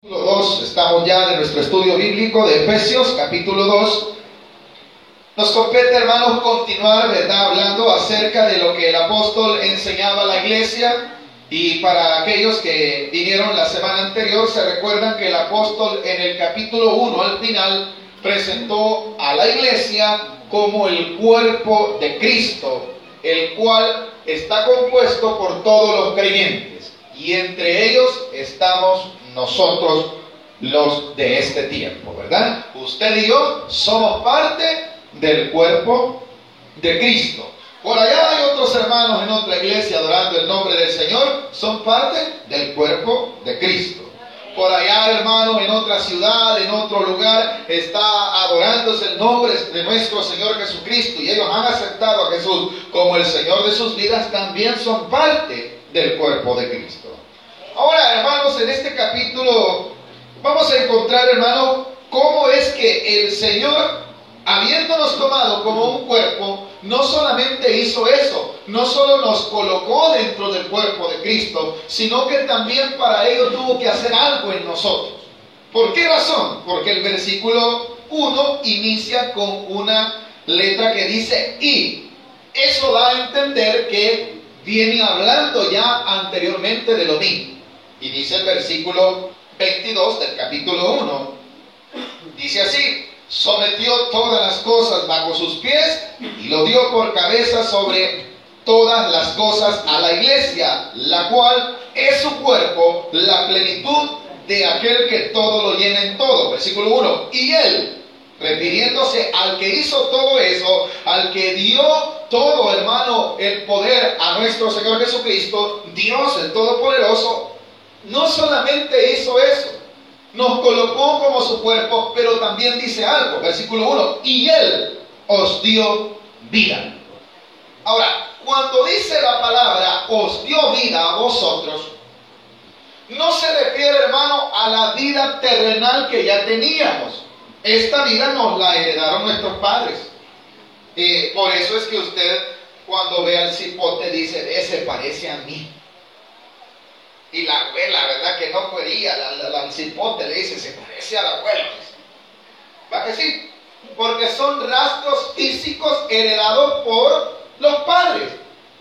2, estamos ya en nuestro estudio bíblico de Efesios, capítulo 2. Nos compete, hermanos, continuar, ¿verdad?, hablando acerca de lo que el apóstol enseñaba a la iglesia. Y para aquellos que vinieron la semana anterior, se recuerdan que el apóstol en el capítulo 1, al final, presentó a la iglesia como el cuerpo de Cristo, el cual está compuesto por todos los creyentes. Y entre ellos estamos nosotros, los de este tiempo, ¿verdad? Usted y yo somos parte del cuerpo de Cristo. Por allá hay otros hermanos en otra iglesia adorando el nombre del Señor, son parte del cuerpo de Cristo. Por allá, hermanos, en otra ciudad, en otro lugar, está adorándose el nombre de nuestro Señor Jesucristo, y ellos han aceptado a Jesús como el Señor de sus vidas, también son parte del cuerpo de Cristo. Ahora, hermanos, en este capítulo vamos a encontrar, hermanos, cómo es que el Señor, habiéndonos tomado como un cuerpo, no solamente hizo eso, no solo nos colocó dentro del cuerpo de Cristo, sino que también para ello tuvo que hacer algo en nosotros. ¿Por qué razón? Porque el versículo 1 inicia con una letra que dice I. Eso da a entender que viene hablando ya anteriormente de lo mismo. Y dice el versículo 22 del capítulo 1, dice así: sometió todas las cosas bajo sus pies y lo dio por cabeza sobre todas las cosas a la iglesia, la cual es su cuerpo, la plenitud de aquel que todo lo llena en todo. Versículo 1, y él, refiriéndose al que hizo todo eso, al que dio todo, hermano, el poder a nuestro Señor Jesucristo, Dios el Todopoderoso, no solamente hizo eso, nos colocó como su cuerpo, pero también dice algo, versículo 1, y Él os dio vida. Ahora, cuando dice la palabra os dio vida a vosotros, no se refiere, hermano, a la vida terrenal que ya teníamos. Esta vida nos la heredaron nuestros padres. Por eso es que usted, cuando ve al cipote, dice, se parece a mí. Y la abuela, ¿verdad?, que no podía, la cipote le dice, se parece al abuelo. ¿Va que sí? Porque son rasgos físicos heredados por los padres.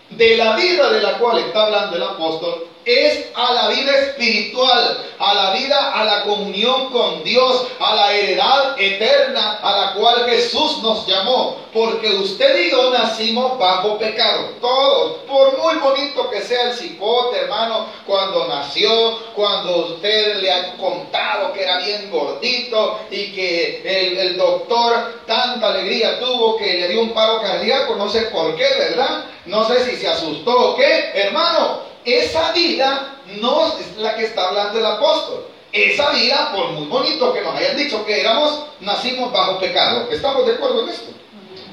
De la vida de la cual está hablando el apóstol es a la vida espiritual, a la vida, a la comunión con Dios, a la heredad eterna a la cual Jesús nos llamó. Porque usted y yo nacimos bajo pecado, todos. Por muy bonito que sea el cipote, hermano, cuando nació, cuando usted le ha contado que era bien gordito y que el doctor tanta alegría tuvo que le dio un paro cardíaco, no sé por qué, ¿verdad? No sé si se asustó o qué, hermano. Esa vida no es la que está hablando el apóstol. Esa vida, por muy bonito que nos hayan dicho que éramos, nacimos bajo pecado. ¿Estamos de acuerdo en esto?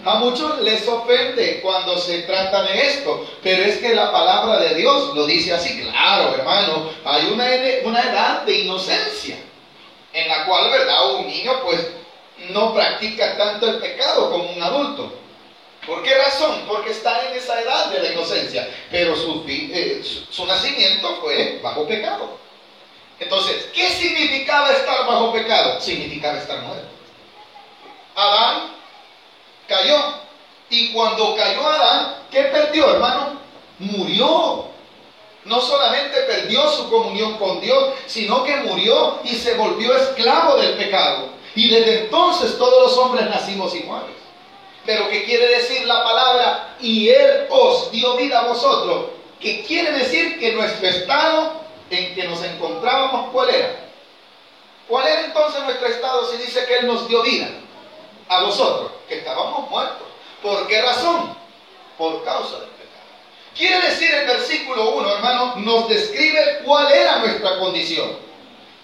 A muchos les ofende cuando se trata de esto, pero es que la palabra de Dios lo dice así. Claro, hermano, hay una edad de inocencia en la cual, ¿verdad?, un niño pues no practica tanto el pecado como un adulto. ¿Por qué razón? Porque está en esa edad de la inocencia, pero su nacimiento fue bajo pecado. Entonces, ¿qué significaba estar bajo pecado? Significaba estar muerto. Adán cayó, y cuando cayó Adán, ¿qué perdió, hermano? Murió. No solamente perdió su comunión con Dios, sino que murió y se volvió esclavo del pecado. Y desde entonces todos los hombres nacimos iguales. Pero ¿qué quiere decir la palabra y Él os dio vida a vosotros? ¿Qué quiere decir? Que nuestro estado en que nos encontrábamos, ¿cuál era? ¿Cuál era entonces nuestro estado si dice que Él nos dio vida a vosotros? Que estábamos muertos. ¿Por qué razón? Por causa del pecado. Quiere decir el versículo 1, hermano, nos describe cuál era nuestra condición.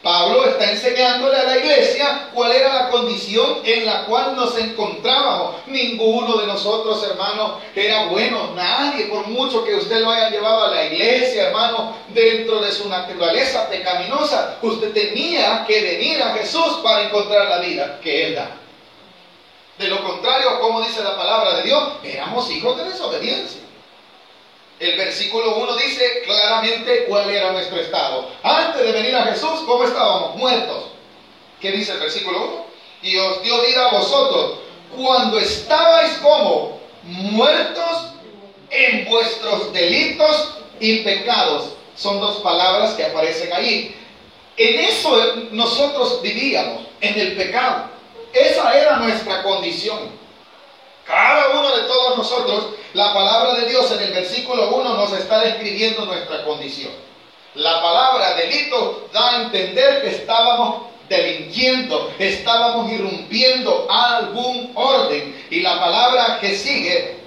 Pablo está enseñándole a la iglesia cuál era la condición en la cual nos encontrábamos. Ninguno de nosotros, hermano, era bueno. Nadie, por mucho que usted lo haya llevado a la iglesia, hermano, dentro de su naturaleza pecaminosa, usted tenía que venir a Jesús para encontrar la vida que Él da. De lo contrario, como dice la palabra de Dios, éramos hijos de desobediencia. El versículo 1 dice claramente cuál era nuestro estado. Antes de venir a Jesús, ¿cómo estábamos? Muertos. ¿Qué dice el versículo 1? Y os dio vida a vosotros cuando estabais como muertos en vuestros delitos y pecados. Son dos palabras que aparecen allí. En eso nosotros vivíamos, en el pecado. Esa era nuestra condición. Cada uno de todos nosotros, la palabra de Dios en el versículo 1 nos está describiendo nuestra condición. La palabra delito da a entender que estábamos delinquiendo, estábamos irrumpiendo algún orden. Y la palabra que sigue,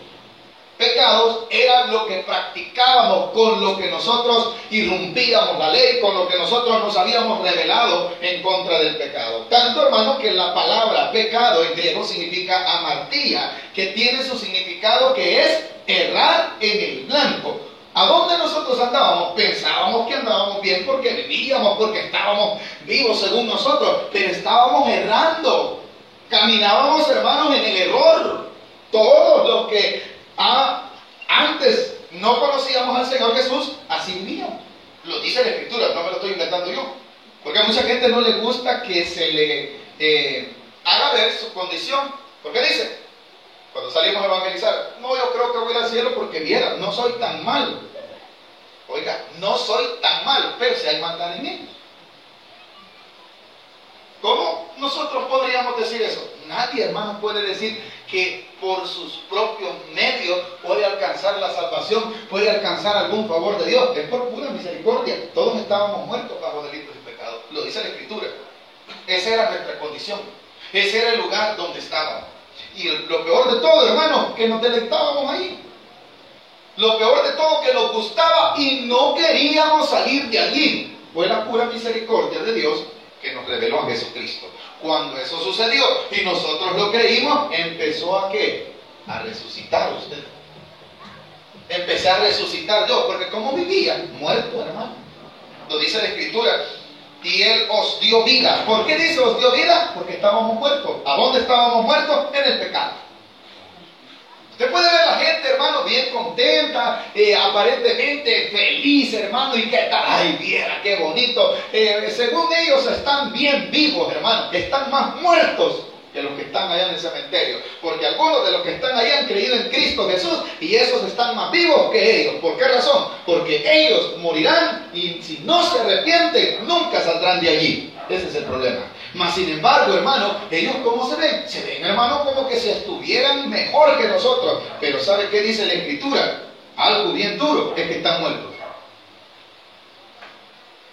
pecados, era lo que practicábamos, con lo que nosotros irrumpíamos la ley, con lo que nosotros nos habíamos rebelado en contra del pecado. Tanto, hermano, que la palabra pecado en griego significa amartía, que tiene su significado que es errar en el blanco. ¿A dónde nosotros andábamos? Pensábamos que andábamos bien porque vivíamos, porque estábamos vivos según nosotros, pero estábamos errando. Caminábamos, hermanos, en el error. Todos los que antes no conocíamos al Señor Jesús, así vivíamos. Lo dice la Escritura, no me lo estoy inventando yo. Porque a mucha gente no le gusta que se le haga ver su condición. ¿Por qué dice? Cuando salimos a evangelizar, no, yo creo que voy al cielo porque viera, no soy tan malo. Oiga, no soy tan malo, pero si hay maldad en mí. ¿Cómo nosotros podríamos decir eso? Nadie, hermano, puede decir que por sus propios medios puede alcanzar la salvación, puede alcanzar algún favor de Dios. Es por pura misericordia. Todos estábamos muertos bajo delitos y pecados. Lo dice la Escritura. Esa era nuestra condición. Ese era el lugar donde estábamos. Y lo peor de todo, hermano, que nos deleitábamos ahí. Lo peor de todo, que nos gustaba y no queríamos salir de allí. Fue la pura misericordia de Dios que nos reveló a Jesucristo. Cuando eso sucedió y nosotros lo creímos, empezó a ¿qué? A resucitar usted. Empecé a resucitar yo, porque como vivía, muerto, hermano. Lo dice la Escritura. Y Él os dio vida. ¿Por qué dice os dio vida? Porque estábamos muertos. ¿A dónde estábamos muertos? En el pecado. Usted puede ver a la gente, hermano, bien contenta, aparentemente feliz, hermano, y qué tal, ay, viera, qué bonito. Según ellos están bien vivos, hermano, están más muertos que los que están allá en el cementerio. Porque algunos de los que están allá han creído en Cristo Jesús y esos están más vivos que ellos. ¿Por qué razón? Porque ellos morirán y si no se arrepienten, nunca saldrán de allí. Ese es el problema. Mas sin embargo, hermano, ellos ¿cómo se ven? Se ven, hermano, como que si estuvieran mejor que nosotros. Pero ¿sabe qué dice la Escritura? Algo bien duro, es que están muertos.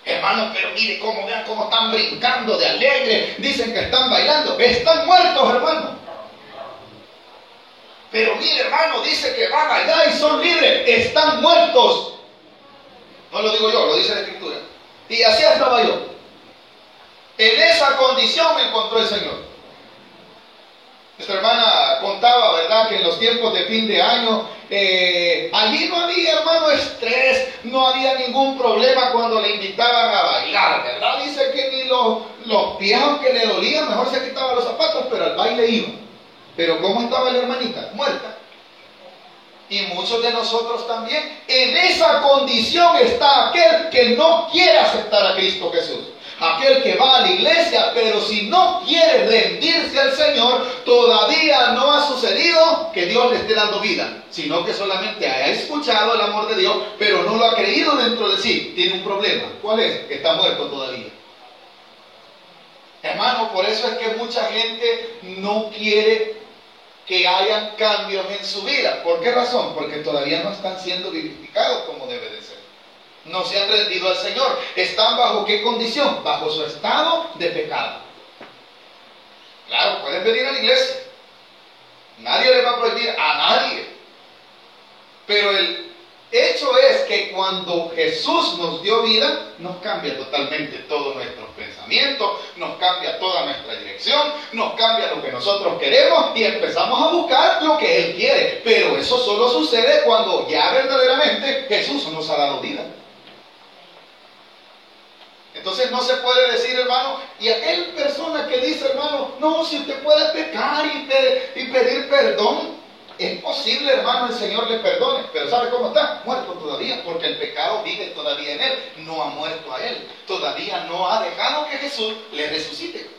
Hermano, pero mire cómo, vean cómo están brincando de alegre. Dicen que están bailando. Están muertos, hermano. Pero mire, hermano, dice que van allá y son libres. Están muertos. No lo digo yo, lo dice la Escritura. Y así estaba yo. En esa condición me encontró el Señor. Nuestra hermana contaba, ¿verdad?, que en los tiempos de fin de año, allí no había, hermano, estrés, no había ningún problema cuando le invitaban a bailar, ¿verdad? Dice que ni los pies, aunque le dolían, mejor se quitaba los zapatos, pero al baile iba. Pero ¿cómo estaba la hermanita? Muerta. Y muchos de nosotros también. En esa condición está aquel que no quiere aceptar a Cristo Jesús. Aquel que va a la iglesia, pero si no quiere rendirse al Señor, todavía no ha sucedido que Dios le esté dando vida, sino que solamente ha escuchado el amor de Dios, pero no lo ha creído dentro de sí. Tiene un problema. ¿Cuál es? Que está muerto todavía. Hermano, por eso es que mucha gente no quiere que hayan cambios en su vida. ¿Por qué razón? Porque todavía no están siendo vivificados como debe de ser. No se han rendido al Señor. ¿Están bajo qué condición? Bajo su estado de pecado. Claro, pueden venir a la iglesia. Nadie les va a prohibir a nadie. Pero el hecho es que cuando Jesús nos dio vida, nos cambia totalmente todos nuestros pensamientos, nos cambia toda nuestra dirección, nos cambia lo que nosotros queremos y empezamos a buscar lo que Él quiere. Pero eso solo sucede cuando ya verdaderamente Jesús nos ha dado vida. Entonces no se puede decir, hermano, y aquella persona que dice, hermano, no, si usted puede pecar y pedir perdón. es posible, hermano, el Señor le perdone, pero ¿sabe cómo está? Muerto todavía, porque el pecado vive todavía en él, no ha muerto a él, todavía no ha dejado que Jesús le resucite.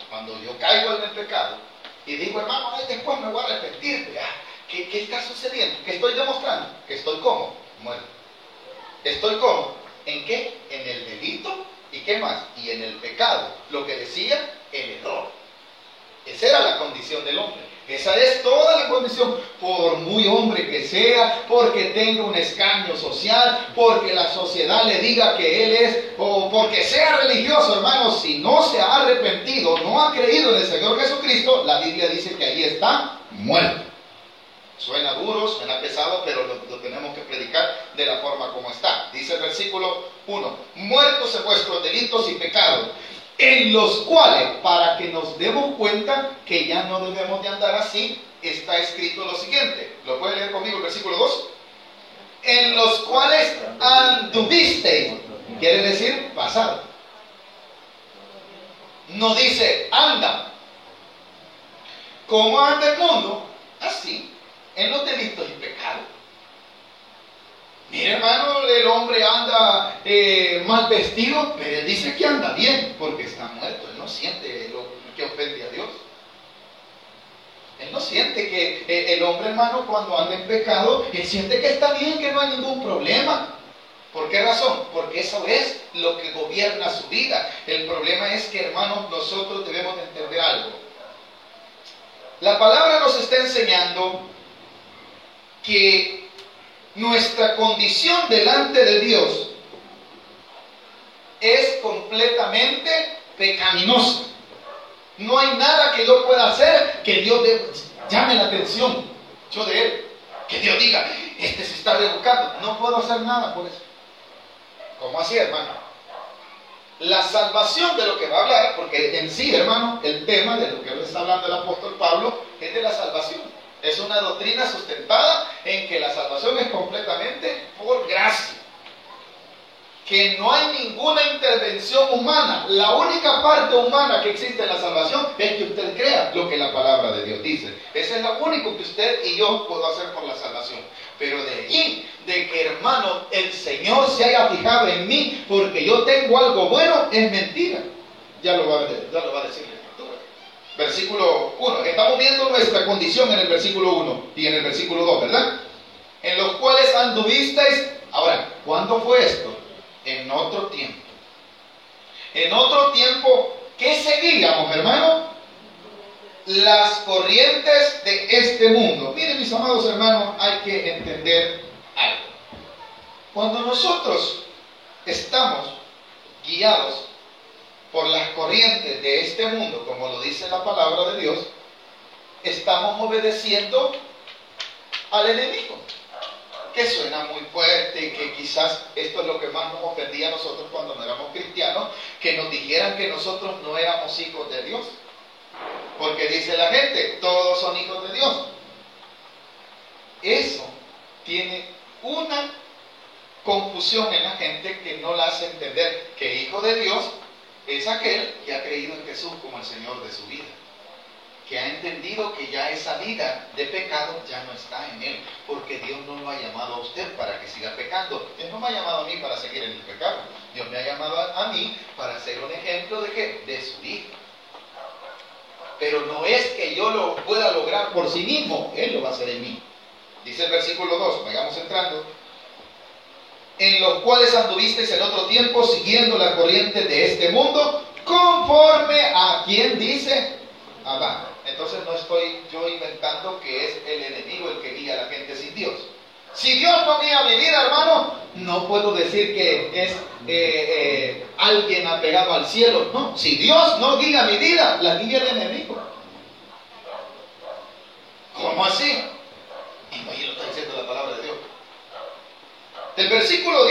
Cuando yo caigo en el pecado y digo, hermano, después me voy a arrepentir, ¿qué está sucediendo? ¿Qué estoy demostrando? Que estoy como muerto. ¿Estoy como? ¿En qué? En el delito. ¿Y qué más? Y en el pecado. Lo que decía, el error. Esa era la condición del hombre. Esa es toda la condición. Por muy hombre que sea, porque tenga un escaño social, porque la sociedad le diga que él es, o porque sea religioso, hermano, si no se ha arrepentido, no ha creído en el Señor Jesucristo, la Biblia dice que ahí está muerto. Suena duro, suena pesado, pero lo tenemos que predicar de la forma como está. Dice el versículo 1, muertos en vuestros delitos y pecados, en los cuales, para que nos demos cuenta que ya no debemos de andar así, está escrito lo siguiente. ¿Lo puede leer conmigo el versículo 2? En los cuales anduvisteis, quiere decir pasado. No dice anda. ¿Cómo anda el mundo? Así. En los delitos y pecados. Mire, hermano, el hombre anda mal vestido, pero él dice que anda bien porque está muerto. Él no siente lo que ofende a Dios. Él no siente que el hombre, hermano, cuando anda en pecado, él siente que está bien, que no hay ningún problema. ¿Por qué razón? Porque eso es lo que gobierna su vida. El problema es que, hermanos, nosotros debemos de entender algo. La palabra nos está enseñando que nuestra condición delante de Dios es completamente pecaminosa. No hay nada que yo pueda hacer que Dios llame la atención yo de él. Que Dios diga, este se está rebuscando. No puedo hacer nada por eso. ¿Cómo así, hermano? La salvación de lo que va a hablar, porque en sí, hermano, el tema de lo que está hablando el apóstol Pablo es de la salvación. Es una doctrina sustentada en que la salvación es completamente por gracia. Que no hay ninguna intervención humana. La única parte humana que existe en la salvación es que usted crea lo que la palabra de Dios dice. Ese es lo único que usted y yo puedo hacer por la salvación. Pero de allí, de que, hermano, el Señor se haya fijado en mí porque yo tengo algo bueno, es mentira. Ya lo va a decir la Escritura. Versículo 1. Estamos viendo nuestra condición en el versículo 1 y en el versículo 2, ¿verdad? En los cuales anduvisteis. Ahora, ¿cuándo fue esto? En otro tiempo. En otro tiempo, ¿qué seguíamos, hermano? Las corrientes de este mundo. Miren, mis amados hermanos, hay que entender algo. Cuando nosotros estamos guiados por las corrientes de este mundo, como lo dice la palabra de Dios, estamos obedeciendo al enemigo. Que suena muy fuerte y que quizás esto es lo que más nos ofendía a nosotros cuando no éramos cristianos, que nos dijeran que nosotros no éramos hijos de Dios. Porque dice la gente, todos son hijos de Dios. Eso tiene una confusión en la gente que no la hace entender que hijo de Dios es aquel que ha creído en Jesús como el Señor de su vida. Que ha entendido que ya esa vida de pecado ya no está en él, porque Dios no lo ha llamado a usted para que siga pecando. Dios no me ha llamado a mí para seguir en el pecado. Dios me ha llamado a mí para ser un ejemplo de ¿qué? De su hijo. Pero no es que yo lo pueda lograr por sí mismo, Él lo va a hacer en mí. Dice el versículo 2, vayamos entrando. En los cuales anduvisteis en otro tiempo, siguiendo la corriente de este mundo, conforme a quien dice Abba. Entonces no estoy yo inventando que es el enemigo el que guía a la gente sin Dios. Si Dios no guía mi vida, hermano, no puedo decir que es alguien apegado al cielo. No, si Dios no guía mi vida, la guía el enemigo. ¿Cómo así? Y no, ahí lo está diciendo la palabra de Dios. El versículo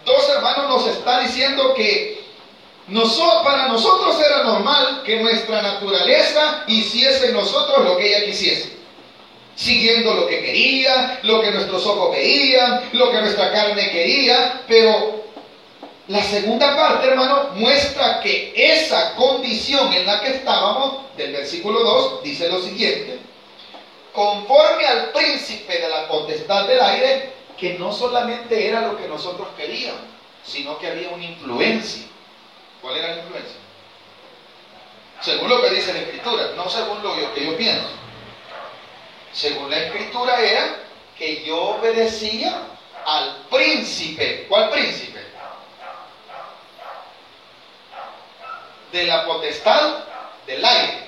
2, hermanos, nos está diciendo que para nosotros era normal que nuestra naturaleza hiciese en nosotros lo que ella quisiese. Siguiendo lo que quería, lo que nuestros ojos veían, lo que nuestra carne quería. Pero la segunda parte, hermano, muestra que esa condición en la que estábamos, del versículo 2, dice lo siguiente. conforme al príncipe de la potestad del aire, que no solamente era lo que nosotros queríamos, sino que había una influencia. ¿Cuál era la influencia? Según lo que dice la Escritura, no según lo que yo pienso. Según la Escritura era que yo obedecía al príncipe. ¿Cuál príncipe? De la potestad del aire.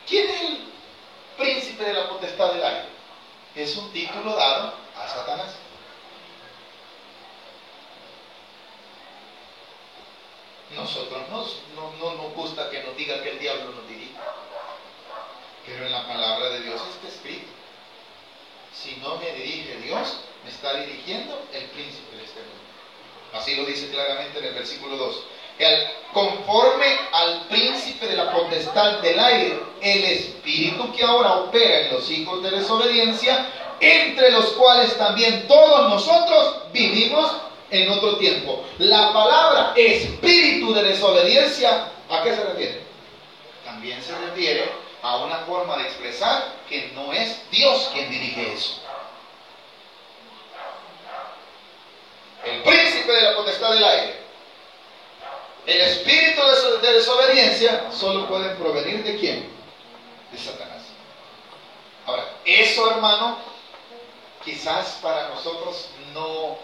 ¿Quién es el príncipe de la potestad del aire? Es un título dado a Satanás. Nosotros no nos gusta que nos diga que el diablo nos dirige, pero en la palabra de Dios está escrito: si no me dirige Dios, me está dirigiendo el príncipe de este mundo. Así lo dice claramente en el versículo 2. Conforme al príncipe de la potestad del aire, el espíritu que ahora opera en los hijos de desobediencia, entre los cuales también todos nosotros vivimos en otro tiempo. La palabra espíritu de desobediencia, ¿a qué se refiere? También se refiere a una forma de expresar que no es Dios quien dirige eso. El príncipe de la potestad del aire, el espíritu de desobediencia, solo pueden provenir ¿de quién? De Satanás. Ahora, eso, hermano, quizás para nosotros no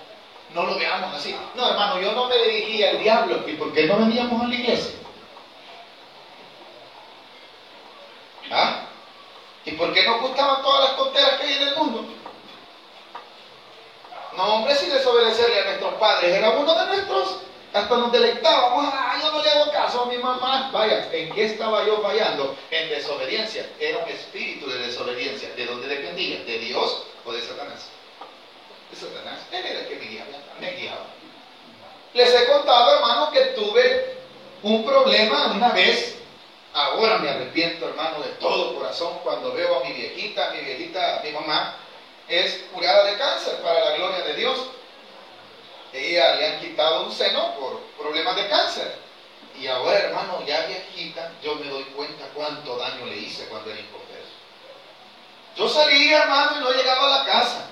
lo veamos así. No, hermano, yo no me dirigía al diablo. ¿Y por qué no veníamos a la iglesia? ¿Ah? ¿Y por qué nos gustaban todas las tonteras que hay en el mundo? No, hombre, si desobedecerle a nuestros padres era uno de nuestros, hasta nos delectábamos. Yo no le hago caso a mi mamá. Vaya, ¿en qué estaba yo fallando? En desobediencia. Era un espíritu de desobediencia. ¿De dónde dependía? ¿De Dios o de Satanás? De Satanás. Él era el que me guiaba. Les he contado, hermano, que tuve un problema una vez. Ahora me arrepiento, hermano, de todo corazón cuando veo a mi viejita, mi mamá es curada de cáncer, para la gloria de Dios. Ella le han quitado un seno por problemas de cáncer. Y ahora, hermano, ya viejita, yo me doy cuenta cuánto daño le hice cuando era inconverso. Yo salía, hermano, y no llegaba a la casa.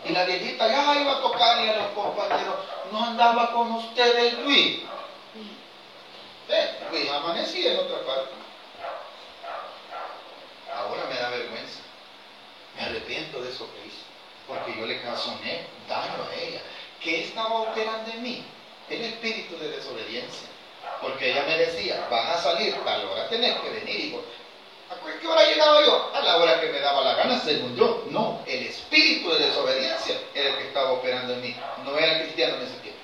Y la viejita ya iba a tocarle a los compañeros: no andaba con ustedes, Luis. Luis amanecía en otra parte. Ahora me da vergüenza. Me arrepiento de eso que hice, porque yo le causé daño a ella. ¿Qué estaba operando en mí? El espíritu de desobediencia. Porque ella me decía: van a salir tal hora, tenés que venir. Y ¿a qué hora llegaba yo? A la hora que me daba la gana, según yo. No, el espíritu de desobediencia era el que estaba operando en mí. No era cristiano en ese tiempo.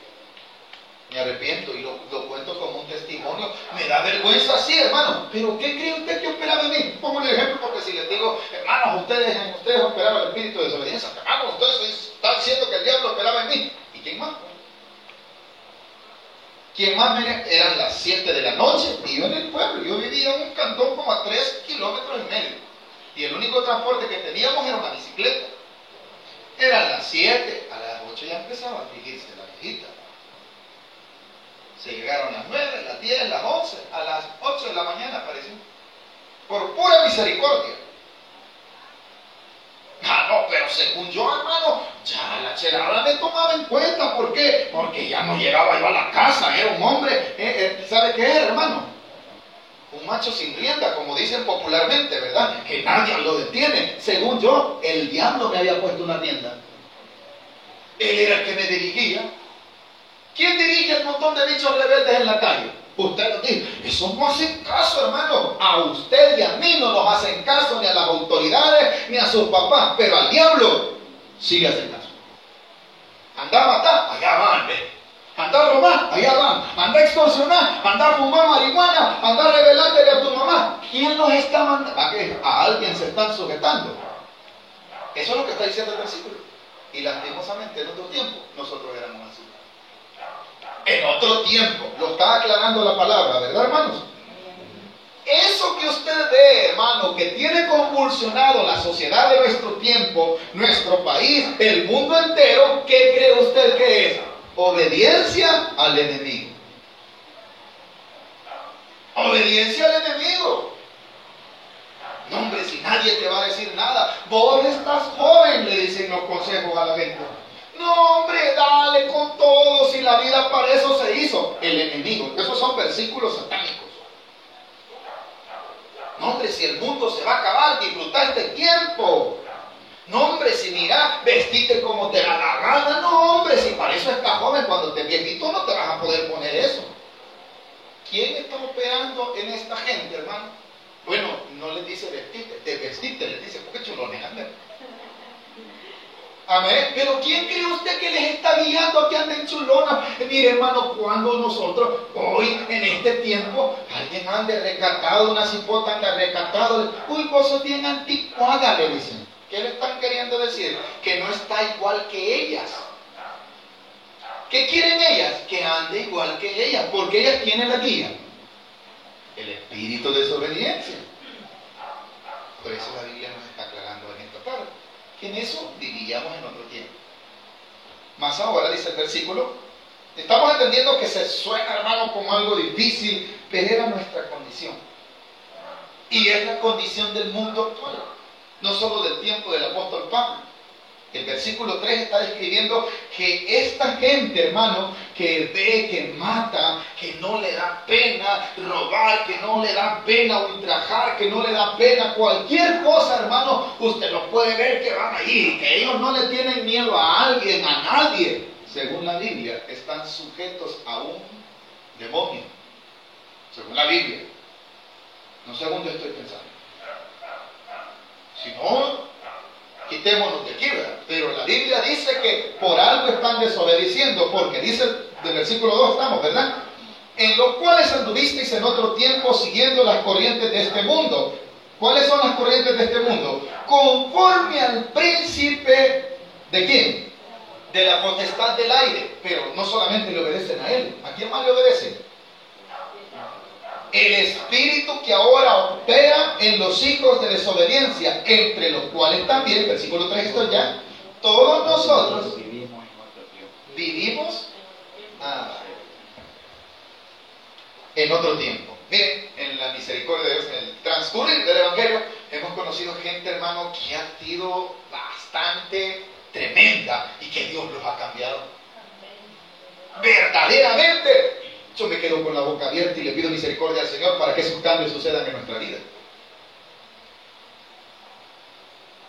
Me arrepiento y lo cuento como un testimonio. Me da vergüenza, sí, hermano. Pero ¿qué cree usted que operaba en mí? Pongo un ejemplo, porque si les digo: hermanos, ustedes operaban el espíritu de desobediencia. Hermanos, ustedes están diciendo que el diablo operaba en mí. ¿Y quién más? ¿Quién más? Miren, eran las 7 de la noche y yo en el pueblo. Yo vivía en un cantón como a 3 kilómetros y medio. Y el único transporte que teníamos era una bicicleta. Eran las 7, a las 8 ya empezaba a afligirse la viejita. Se llegaron las 9, las 10, las 11, a las 8 de la mañana apareció. Por pura misericordia. No, pero según yo, hermano, ya la chelada me tomaba en cuenta. ¿Por qué? Porque ya no llegaba yo a la casa. Era un hombre, ¿sabe qué era, hermano? Un macho sin rienda, como dicen popularmente, ¿verdad? Que nadie lo detiene. Según yo, el diablo me había puesto una rienda. Él era el que me dirigía. ¿Quién dirige el montón de bichos rebeldes en la calle? Usted nos dice. Eso no hacen caso, hermano. A usted y a mí no nos hacen caso, ni a las autoridades, ni a sus papás. Pero al diablo sí le hacen caso. Anda a matar, allá van, ve. Anda a robar, allá van. Anda a extorsionar, anda a fumar marihuana, anda a revelártele a tu mamá. ¿Quién los está mandando? ¿A alguien se están sujetando? Eso es lo que está diciendo el versículo. Y lastimosamente en otro tiempo nosotros éramos así. En otro tiempo, lo está aclarando la palabra, ¿verdad, hermanos? Eso que usted ve, hermano, que tiene convulsionado la sociedad de nuestro tiempo, nuestro país, el mundo entero, ¿qué cree usted que es? Obediencia al enemigo. Obediencia al enemigo. No, hombre, si nadie te va a decir Vos estás joven, le dicen los consejos a la gente. No, hombre, dale con todo, si la vida para eso se hizo. El enemigo, esos son versículos satánicos. No, hombre, si el mundo se va a acabar, disfruta este tiempo. No, hombre, si mira, vestite como te da la gana. No, hombre, si para eso estás joven, cuando te viejito no te vas a poder poner eso. ¿Quién está operando en esta gente, hermano? Bueno, no les dice vestirte, te vestiste, les dice, porque chulones andan. Amén. Pero ¿quién cree usted que les está guiando a que anden chulonas? Mire, hermano, cuando nosotros, hoy, en este tiempo, alguien ande recatado, una cipota anda recatado, uy, vos sos bien anticuada, le dicen. ¿Qué le están queriendo decir? Que no está igual que ellas. ¿Qué quieren ellas? Que ande igual que ellas, porque ellas tienen la guía. El espíritu de desobediencia. Por eso la Biblia nos está aclarando en esta tarde. Que en eso vivíamos en otro tiempo. Más ahora, dice el versículo, estamos entendiendo que se suena, hermano, como algo difícil, pero era nuestra condición. Y es la condición del mundo actual. No solo del tiempo del apóstol Pablo. El versículo 3 está describiendo que esta gente, hermano, que ve, que mata, que no le da pena robar, que no le da pena ultrajar, que no le da pena cualquier cosa, hermano, usted los puede ver que van allí, que ellos no le tienen miedo a alguien, a nadie. Según la Biblia, están sujetos a un demonio. Según la Biblia. No sé dónde estoy pensando. Si no, quitémonos de aquí, ¿verdad? Pero la Biblia dice que por algo están desobedeciendo, porque dice del versículo 2 estamos, ¿verdad? En los cuales anduvisteis en otro tiempo siguiendo las corrientes de este mundo. ¿Cuáles son las corrientes de este mundo? Conforme al príncipe, ¿de quién? De la potestad del aire. Pero no solamente le obedecen a él. ¿A quién más le obedecen? El espíritu que ahora opera en los hijos de desobediencia, entre los cuales también, versículo 3 esto ya, todos nosotros vivimos en otro tiempo. Miren, en la misericordia de Dios, en el transcurrir del Evangelio, hemos conocido gente, hermano, que ha sido bastante tremenda y que Dios los ha cambiado. Verdaderamente. Yo me quedo con la boca abierta y le pido misericordia al Señor para que esos cambios sucedan en nuestra vida.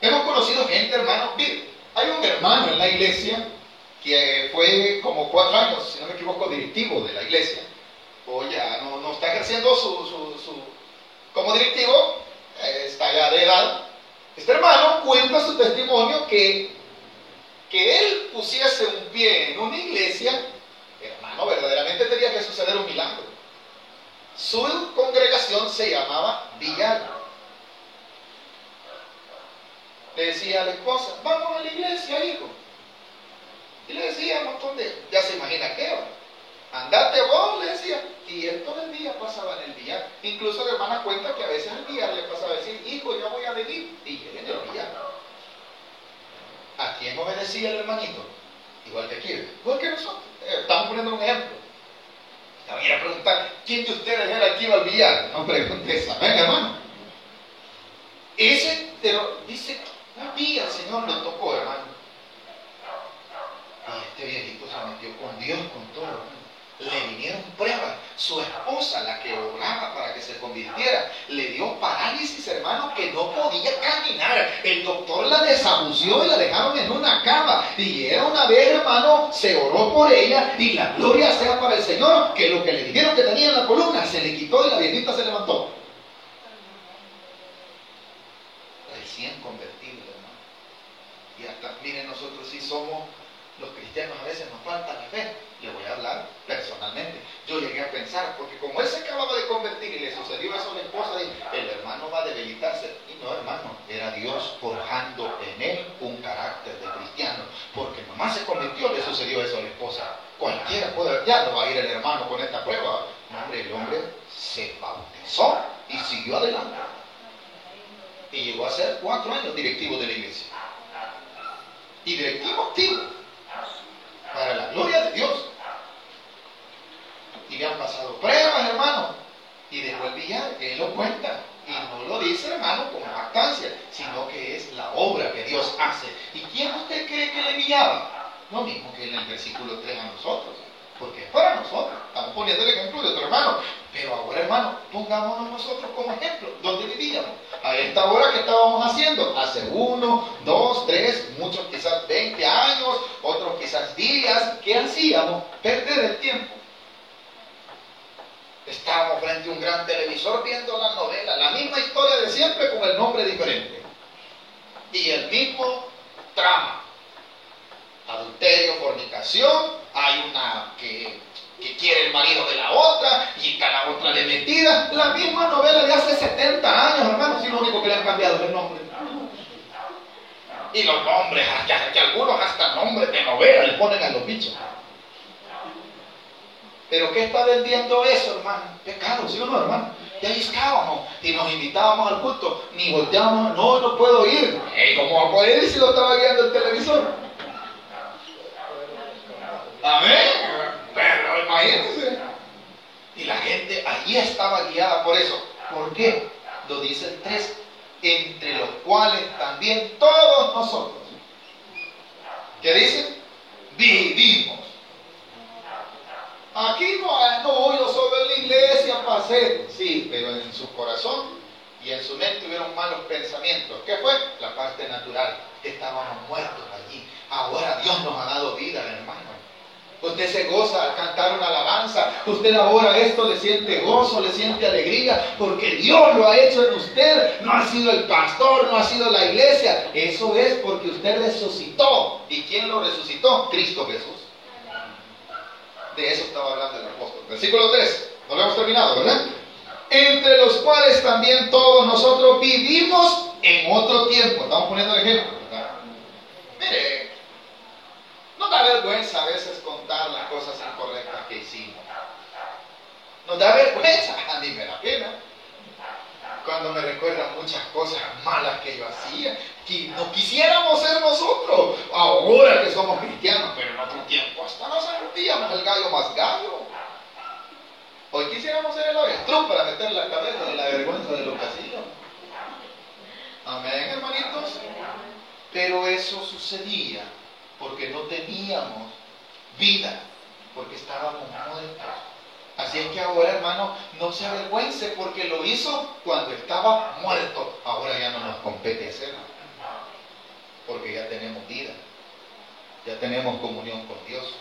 Hemos conocido gente, hermano. Mire, hay un hermano en la iglesia que fue como 4 años, si no me equivoco, directivo de la iglesia. O ya no está ejerciendo como directivo, está ya de edad. Este hermano cuenta su testimonio que él pusiese un pie en una iglesia. Hermano, verdaderamente tenía que suceder un milagro. Su congregación se llamaba Villar. Le decía a la esposa, vamos a la iglesia, hijo. Y le decía un montón ya se imagina qué, andate vos, le decía. Y él todo el día pasaba en el billar. Incluso la hermana cuenta que a veces al billar le pasaba a decir, hijo, ya voy a venir. Y él en el billar. ¿A quién obedecía el hermanito? Igual que aquí. Porque nosotros estamos poniendo un ejemplo. Te voy a preguntar, ¿quién de ustedes era el que iba al billar? No pregunte esa, venga, hermano. Ese, pero dice, un día el Señor lo tocó, hermano. Y este viejito se metió con Dios, con todo, hermano. Le vinieron pruebas. Su esposa, la que oraba para que se convirtiera, le dio parálisis, hermano, que no podía caminar. El doctor la desabució y la dejaron en una cama. Y era una vez, hermano, se oró por ella y la gloria sea para el Señor, que lo que le dijeron que tenía en la columna se le quitó y la viejita se levantó. Recién convertido, hermano. Y hasta, miren, nosotros sí somos los cristianos, a veces nos falta la fe. Le voy a hablar personalmente. Yo llegué a pensar, porque como él se acababa de convertir y le sucedió eso a la esposa, dije, el hermano va a debilitarse. Y no, hermano, era Dios forjando en él un carácter de cristiano. Porque nomás se convirtió, le sucedió eso a la esposa. Cualquiera puede, ya no va a ir el hermano con esta prueba. No, hombre, el hombre se bautizó y siguió adelante. Y llegó a ser 4 años directivo de la iglesia. Y directivo activo. Para la gloria de Dios. Y le han pasado pruebas, hermano. Y dejó el billar, que él lo cuenta. Y no lo dice, hermano, como jactancia, sino que es la obra humillaba. Lo mismo que en el versículo 3 a nosotros, porque es para nosotros. Estamos poniendo el ejemplo de otro hermano. Pero ahora, hermano, pongámonos nosotros como ejemplo. ¿Dónde vivíamos? A esta hora que estábamos haciendo, hace 1, 2, 3, muchos quizás 20 años, otros quizás días. ¿Qué hacíamos? Perder el tiempo. Estábamos frente a un gran televisor viendo la novela, la misma historia de siempre con el nombre diferente. Y el mismo trama. Adulterio, fornicación, hay una que quiere el marido de la otra y a la otra le metida. La misma novela de hace 70 años, hermano, si lo único que le han cambiado es el nombre. Y los nombres, que algunos hasta nombres de novela le ponen a los bichos. ¿Pero qué está vendiendo eso, hermano? Pecado, ¿sí o no, hermano? Y ahí estábamos, y nos invitábamos al culto, ni volteábamos, no puedo ir. ¿Cómo va a poder ir si lo estaba viendo el televisor? Amén. Pero imagínense. Y la gente allí estaba guiada por eso. ¿Por qué? Lo dice el 3, entre los cuales también todos nosotros. ¿Qué dice? Vivimos. Aquí no, yo solo en la iglesia pasé. Sí, pero en su corazón y en su mente hubieron malos pensamientos. ¿Qué fue? La parte natural. Estábamos muertos allí. Ahora Dios nos ha dado vida, hermano. Usted se goza al cantar una alabanza. Usted ahora esto le siente gozo, le siente alegría, porque Dios lo ha hecho en usted. No ha sido el pastor, no ha sido la iglesia. Eso es porque usted resucitó. ¿Y quién lo resucitó? Cristo Jesús. De eso estaba hablando el apóstol. Versículo 3. No lo hemos terminado, ¿verdad? Entre los cuales también todos nosotros vivimos en otro tiempo. Estamos poniendo el ejemplo, ¿verdad? Mire, nos da vergüenza a veces contar las cosas incorrectas que hicimos. Nos da vergüenza, a mí me da pena. Cuando me recuerdan muchas cosas malas que yo hacía, que no quisiéramos ser nosotros, ahora que somos cristianos, pero en otro tiempo hasta nos sentíamos el gallo más gallo. Hoy quisiéramos ser el avestruz para meter la cabeza de la vergüenza de lo que hacíamos. Amén, hermanitos. Pero eso sucedía porque no teníamos vida, porque estábamos muertos. Así es que ahora, hermano, no se avergüence porque lo hizo cuando estaba muerto. Ahora ya no nos compete hacerlo, porque ya tenemos vida, ya tenemos comunión con Dios.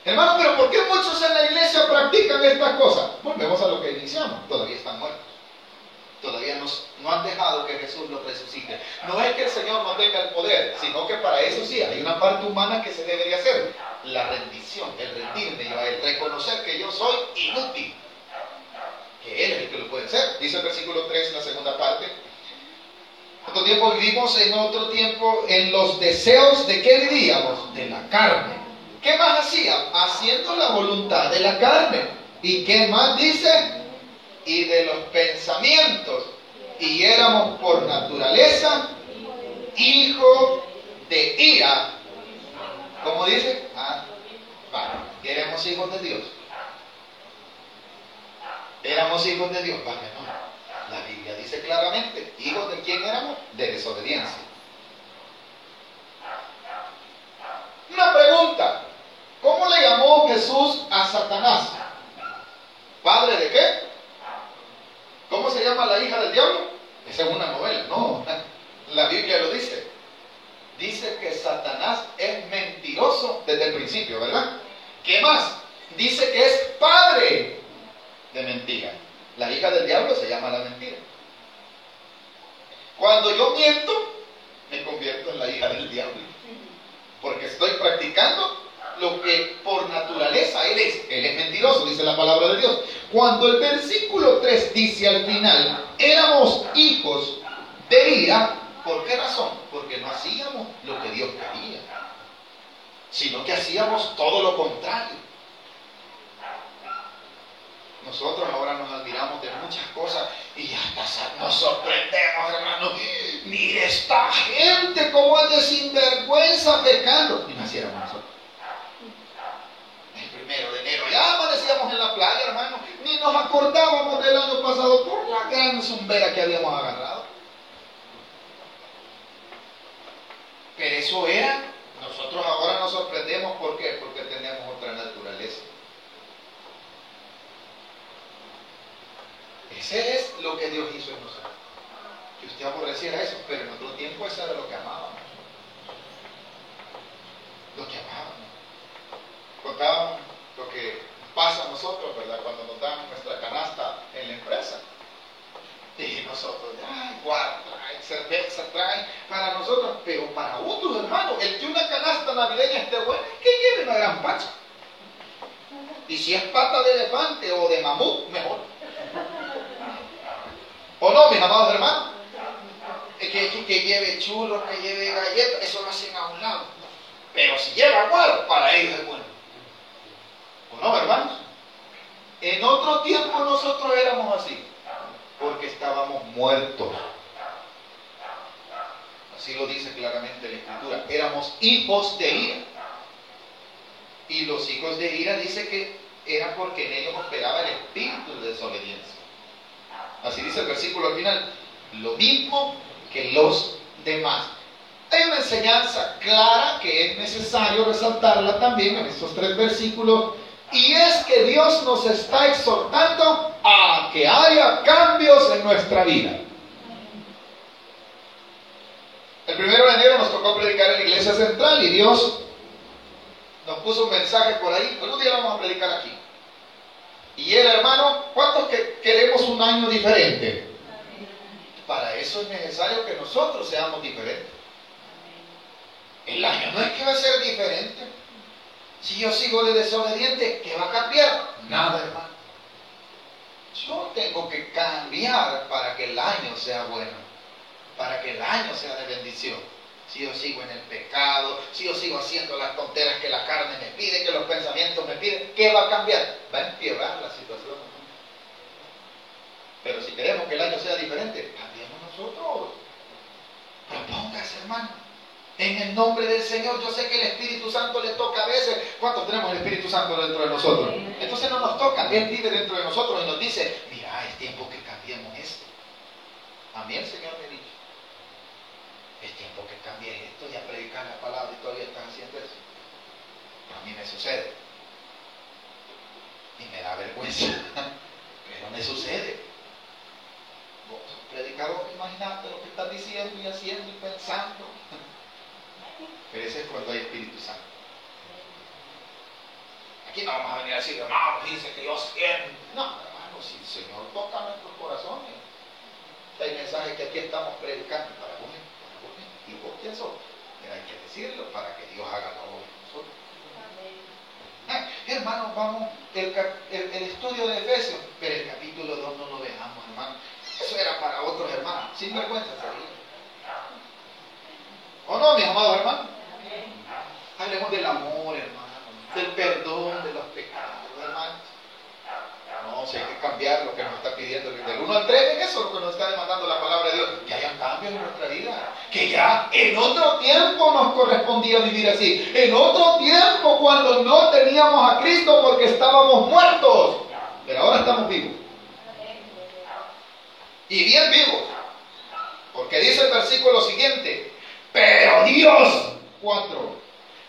Hermano, pero ¿por qué muchos en la iglesia practican estas cosas? Volvemos a lo que iniciamos, todavía están muertos. Todavía no han dejado que Jesús los resucite. No es que el Señor no tenga el poder, sino que para eso sí hay una parte humana que se debería hacer. La rendición, el rendirme yo a Él, reconocer que yo soy inútil, que Él es el que lo puede hacer. Dice el versículo 3, la segunda parte. Otro tiempo vivimos en otro tiempo en los deseos de qué vivíamos, de la carne. ¿Qué más hacíamos? Haciendo la voluntad de la carne. ¿Y qué más dice? Y de los pensamientos, y éramos por naturaleza hijos de ira. ¿Cómo dice? Éramos hijos de Dios. Éramos hijos de Dios. Vale, no. La Biblia dice claramente, hijos de quién éramos? De desobediencia. Una pregunta, ¿cómo le llamó Jesús a Satanás? ¿Padre de qué? ¿Cómo se llama la hija del diablo? Esa es una novela. No, la Biblia lo dice. Dice que Satanás es mentiroso desde el principio, ¿verdad? ¿Qué más? Dice que es padre de mentira. La hija del diablo se llama la mentira. Cuando yo miento, me convierto en la hija del diablo. Porque estoy practicando lo que por naturaleza Él es. Él es mentiroso, dice la palabra de Dios. Cuando el versículo 3 dice al final, éramos hijos de ira, ¿por qué razón? Porque no hacíamos lo que Dios quería, sino que hacíamos todo lo contrario. Nosotros ahora nos admiramos de muchas cosas y hasta nos sorprendemos, hermano. Mire esta gente cómo es de sinvergüenza pecando. Y naciéramos nosotros. El 1 de enero ya amanecíamos en la playa, hermano. Ni nos acordábamos del año pasado por la gran zumbera que habíamos agarrado. Pero eso era, nosotros nos sorprendemos. ¿Por qué? Porque tenemos otra naturaleza. Ese es lo que Dios hizo en nosotros. Que usted aborreciera eso, pero en otro tiempo eso era lo que amábamos. Lo que amábamos. Contábamos lo que pasa a nosotros, ¿verdad? Cuando nos dan nuestra canasta en la empresa. Y nosotros, ay, guarda, trae cerveza, trae para nosotros, pero para otros hermanos, el que una canasta navideña esté buena, que lleve una gran pacha. Y si es pata de elefante o de mamut, mejor. ¿O no, mis amados hermanos? Que lleve churros, que lleve galletas, eso lo hacen a un lado. Pero si lleva guaro, para ellos es bueno. ¿O no, hermanos? En otro tiempo nosotros éramos así, porque estábamos muertos. Así lo dice claramente la Escritura. Éramos hijos de ira. Y los hijos de ira dice que era porque en ellos operaba el espíritu de desobediencia. Así dice el versículo al final. Lo mismo que los demás. Hay una enseñanza clara que es necesario resaltarla también en estos 3 versículos. Y es que Dios nos está exhortando a que haya cambios en nuestra vida. El 1 de enero nos tocó predicar en la iglesia central y Dios nos puso un mensaje por ahí. Algún día lo vamos a predicar aquí. Y el hermano, ¿cuántos que queremos un año diferente? Para eso es necesario que nosotros seamos diferentes. El año no es que va a ser diferente. Si yo sigo de desobediente, ¿qué va a cambiar? Nada, hermano. Yo tengo que cambiar para que el año sea bueno, para que el año sea de bendición. Si yo sigo en el pecado, si yo sigo haciendo las tonteras que la carne me pide, que los pensamientos me piden, ¿qué va a cambiar? Va a empeorar la situación. Pero si queremos que el año sea diferente, cambiemos nosotros. Propóngase, hermano. En el nombre del Señor. Yo sé que el Espíritu Santo le toca a veces. ¿Cuántos tenemos el Espíritu Santo dentro de nosotros? Entonces no nos toca. Él vive dentro de nosotros y nos dice, mira, es tiempo que cambiemos esto. A mí el Señor me ha dicho, es tiempo que cambie esto. Ya predicar la palabra y todavía están haciendo eso. A mí me sucede. Y me da vergüenza. Pero me sucede. Vos, predicador, imagínate lo que estás diciendo y haciendo y pensando. Pero ese es cuando hay Espíritu Santo. Aquí no vamos a venir a decir, hermano, dice que yo siento. No, hermano, si el Señor toca nuestros corazones. Hay mensajes que aquí estamos predicando para vos. ¿Y vos quién sos? Pero hay que decirlo para que Dios haga la obra en nosotros. Hermanos, vamos, el estudio de Efesios, pero el capítulo 2 no lo dejamos, hermano. Eso era para otros hermanos, sin vergüenza sería. ¿O no, mis amados hermanos? Hablemos del amor, hermano, del perdón de los pecados, hermanos. No, si hay que cambiar lo que nos está pidiendo del 1 al 3, eso es lo que nos está demandando la palabra de Dios. Que hayan cambios en nuestra vida. Que ya en otro tiempo nos correspondía vivir así. En otro tiempo cuando no teníamos a Cristo porque estábamos muertos. Pero ahora estamos vivos. Y bien vivos. Porque dice el versículo siguiente. Pero Dios, 4,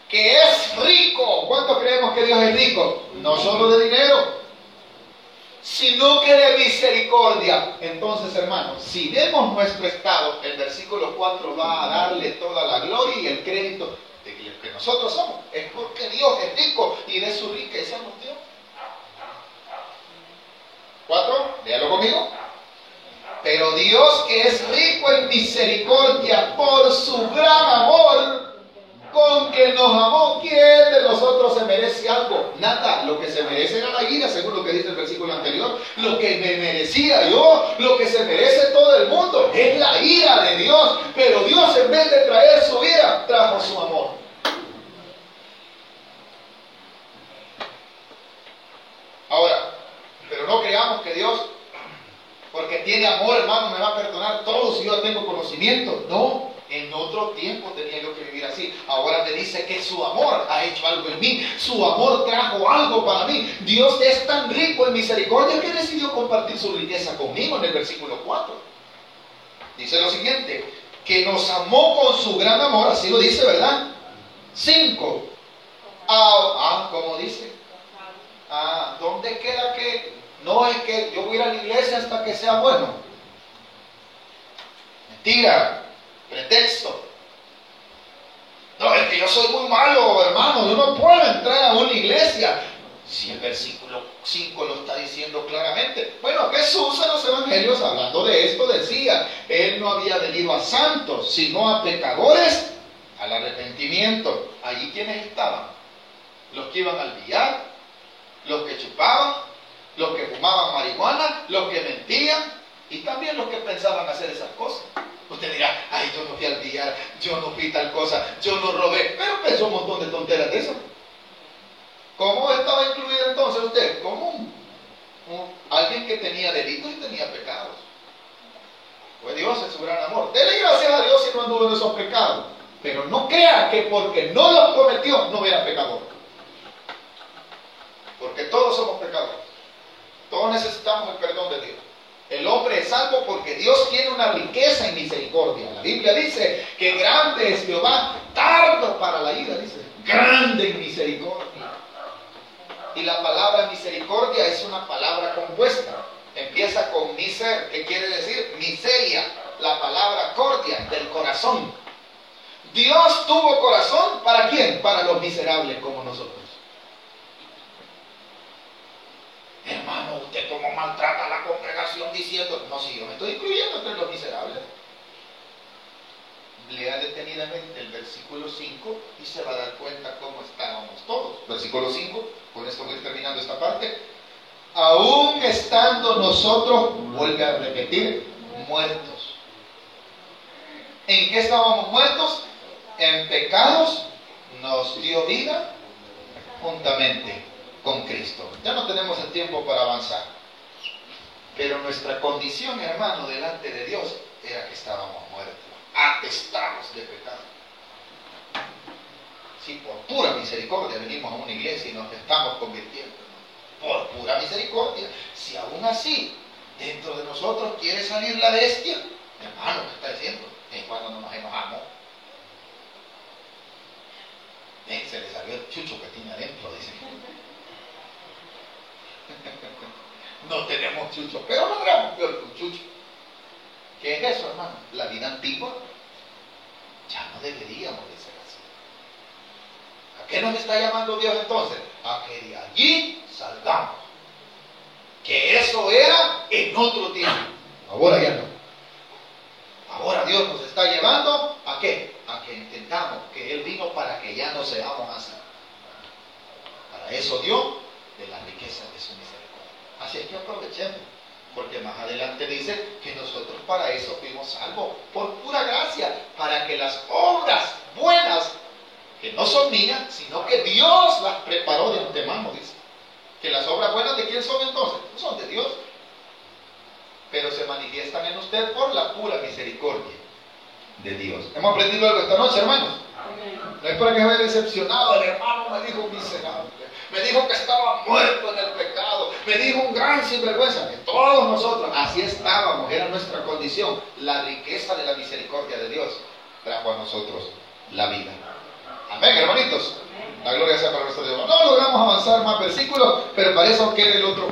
que es rico. ¿Cuántos creemos que Dios es rico? No solo de dinero, sino que de misericordia. Entonces, hermanos, si vemos nuestro estado, el versículo 4 va a darle toda la gloria y el crédito de que nosotros somos. Es porque Dios es rico y de su riqueza nos dio. 4, léalo conmigo. Pero Dios, que es rico en misericordia por su gran amor con que nos amó, ¿quién de nosotros se merece algo? Nada. Lo que se merece era la ira, según lo que dice el versículo anterior. Lo que me merecía yo, lo que se merece todo el mundo, es la ira de Dios. Pero Dios, en vez de traer su ira, trajo su amor. Ahora, pero no creamos que Dios, porque tiene amor, hermano, me va a perdonar todo si yo tengo conocimiento. No, en otro tiempo tenía yo que vivir así. Ahora me dice que su amor ha hecho algo en mí. Su amor trajo algo para mí. Dios es tan rico en misericordia que decidió compartir su riqueza conmigo en el versículo 4. Dice lo siguiente, que nos amó con su gran amor, así lo dice, ¿verdad? 5. ¿cómo dice? ¿Dónde queda que no es que yo voy a ir a la iglesia hasta que sea bueno? Mentira, pretexto. No, es que yo soy muy malo, hermano, yo no puedo entrar a una iglesia. Si el versículo 5 lo está diciendo claramente. Bueno, Jesús en los evangelios, hablando de esto, decía, Él no había venido a santos, sino a pecadores, al arrepentimiento. Allí, ¿quiénes estaban? Los que iban al billar, los que chupaban, los que fumaban marihuana, los que mentían, y también los que pensaban hacer esas cosas. Usted dirá, ay, yo no fui al billar, yo no fui tal cosa, yo no robé, pero pensó un montón de tonteras de eso. ¿Cómo estaba incluido entonces usted? Como alguien que tenía delitos y tenía pecados. Pues Dios es su gran amor. Dele gracias a Dios si no anduvo en esos pecados. Pero no crea que porque no los cometió no era pecador. Porque todos somos pecadores. Todos necesitamos el perdón de Dios. El hombre es salvo porque Dios tiene una riqueza en misericordia. La Biblia dice que grande es Jehová, tardo para la ira, dice. Grande en misericordia. Y la palabra misericordia es una palabra compuesta. Empieza con miser, que quiere decir miseria. La palabra cordia, del corazón. Dios tuvo corazón, ¿para quién? Para los miserables como nosotros. Hermano, ¿usted cómo maltrata a la congregación diciendo? No, si yo me estoy incluyendo entre los miserables. Lea detenidamente el versículo 5 y se va a dar cuenta cómo estábamos todos. Versículo 5, con esto voy terminando esta parte. Aún estando nosotros, vuelve a repetir, muertos. ¿En qué estábamos muertos? En pecados nos dio vida juntamente con Cristo. Ya no tenemos el tiempo para avanzar. Pero nuestra condición, hermano, delante de Dios era que estábamos muertos. Atestados de pecado. Si por pura misericordia venimos a una iglesia y nos estamos convirtiendo, por pura misericordia, si aún así dentro de nosotros quiere salir la bestia, hermano, ¿qué está diciendo? Es cuando no nos enojamos. Se le salió el chucho que tiene adentro, dice. No tenemos chucho, pero logramos peor que un chucho. ¿Qué es eso, hermano? La vida antigua. Ya no deberíamos de ser así. ¿A qué nos está llamando Dios entonces? A que de allí salgamos. Que eso era en otro tiempo. Ahora ya no. Ahora Dios nos está llevando ¿a qué? A que entendamos que Él vino para que ya no seamos así. Para eso dio de la riqueza de su misericordia. Así es que aprovechemos. Porque más adelante dice que nosotros para eso fuimos salvos, por pura gracia, para que las obras buenas, que no son mías, sino que Dios las preparó de antemano, dice. Que las obras buenas, ¿de quién son entonces? No son de Dios. Pero se manifiestan en usted por la pura misericordia de Dios. ¿Hemos aprendido algo esta noche, hermanos? No es para que vaya decepcionado. El hermano me dijo miserable. Me dijo que estaba muerto en el pecado. Me dijo un gran sinvergüenza. Que todos nosotros así estábamos. Era nuestra condición. La riqueza de la misericordia de Dios trajo a nosotros la vida. Amén, hermanitos. La gloria sea para nuestro Dios. No logramos avanzar más versículos, pero para eso queda el otro